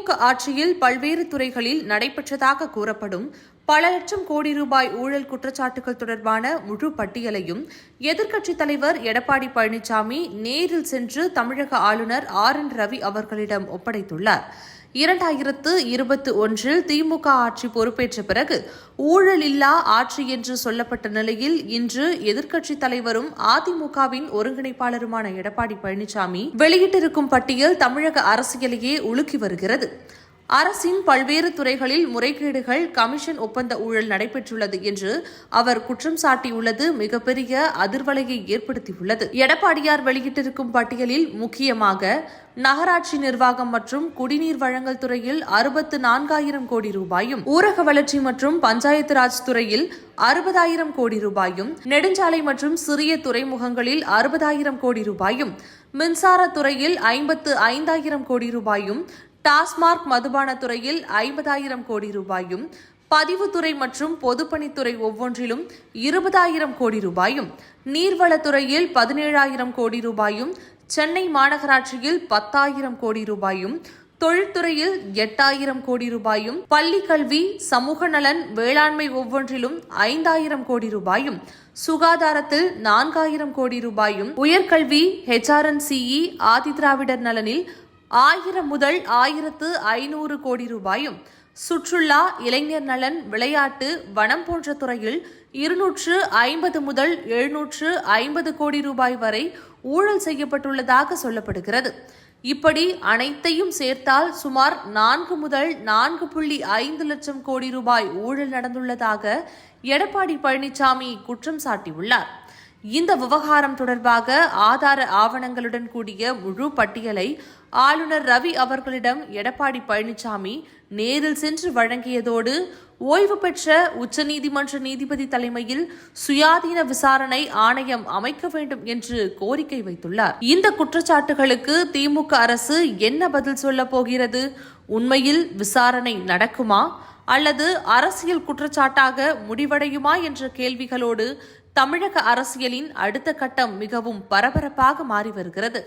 திமுக ஆட்சியில் பல்வேறு துறைகளில் நடைபெற்றதாக கூறப்படும் பல லட்சம் கோடி ரூபாய் ஊழல் குற்றச்சாட்டுகள் தொடர்பான முழு பட்டியலையும் எதிர்க்கட்சித் தலைவர் எடப்பாடி பழனிசாமி நேரில் சென்று தமிழக ஆளுநர் RN ரவி அவர்களிடம் ஒப்படைத்துள்ளார். 2021 திமுக ஆட்சி பொறுப்பேற்ற பிறகு ஊழல் இல்லா ஆட்சி என்று சொல்லப்பட்ட நிலையில் இன்று எதிர்க்கட்சித் தலைவரும் அதிமுகவின் ஒருங்கிணைப்பாளருமான எடப்பாடி பழனிசாமி வெளியிட்டிருக்கும் பட்டியல் தமிழக அரசியலையே உலுக்கி வருகிறது. அரசின் பல்வேறு துறைகளில் முறைகேடுகள், கமிஷன் ஒப்பந்த ஊழல் நடைபெற்றுள்ளது என்று அவர் குற்றம் சாட்டியுள்ளது மிகப்பெரிய அதிர்வலையை ஏற்படுத்தியுள்ளது. எடப்பாடியார் வெளியிட்டிருக்கும் பட்டியலில் முக்கியமாக நகராட்சி நிர்வாகம் மற்றும் குடிநீர் வழங்கல் துறையில் 64,000 கோடி ரூபாயும், ஊரக வளர்ச்சி மற்றும் பஞ்சாயத்து ராஜ் துறையில் 60,000 கோடி ரூபாயும், நெடுஞ்சாலை மற்றும் சிறிய துறைமுகங்களில் 60,000 கோடி ரூபாயும், மின்சார துறையில் 55,000 கோடி ரூபாயும், டாஸ்மாக் மதுபான துறையில் 50,000 கோடி ரூபாயும், பதிவுத்துறை மற்றும் பொதுப்பணித்துறை ஒவ்வொன்றிலும் 20,000 கோடி ரூபாயும், நீர்வளத்துறையில் 17,000 கோடி ரூபாயும், சென்னை மாநகராட்சியில் 10,000 கோடி ரூபாயும், தொழில்துறையில் 8,000 கோடி ரூபாயும், பள்ளி கல்வி, சமூக நலன், வேளாண்மை ஒவ்வொன்றிலும் 5,000 கோடி ரூபாயும், சுகாதாரத்தில் 4,000 கோடி ரூபாயும், உயர்கல்வி, HRNCE, ஆதிதிராவிடர் நலனில் 1000 முதல் 1,500 கோடி ரூபாயும், சுற்றுலா, இளைஞர் நலன், விளையாட்டு, வனம் போன்ற துறையில் 250 முதல் 750 கோடி ரூபாய் வரை ஊழல் செய்யப்பட்டுள்ளதாக சொல்லப்படுகிறது. இப்படி அனைத்தையும் சேர்த்தால் சுமார் 4 முதல் 4.5 லட்சம் கோடி ரூபாய் ஊழல் நடந்துள்ளதாக எடப்பாடி பழனிசாமி குற்றம் சாட்டியுள்ளார். இந்த விவகாரம் தொடர்பாக ஆதார ஆவணங்களுடன் கூடிய முழு பட்டியலை ஆளுநர் ரவி அவர்களிடம் எடப்பாடி பழனிசாமி நேரில் சென்று வழங்கியதோடு ஓய்வு பெற்ற உச்சநீதிமன்ற நீதிபதி தலைமையில் சுயாதீன விசாரணை ஆணையம் அமைக்க வேண்டும் என்று கோரிக்கை வைத்துள்ளார். இந்த குற்றச்சாட்டுகளுக்கு திமுக அரசு என்ன பதில் சொல்லப் போகிறது? உண்மையில் விசாரணை நடக்குமா அல்லது அரசியல் குற்றச்சாட்டாக முடிவடையுமா என்ற கேள்விகளோடு தமிழக அரசியலின் அடுத்த கட்டம் மிகவும் பரபரப்பாக மாறி வருகிறது.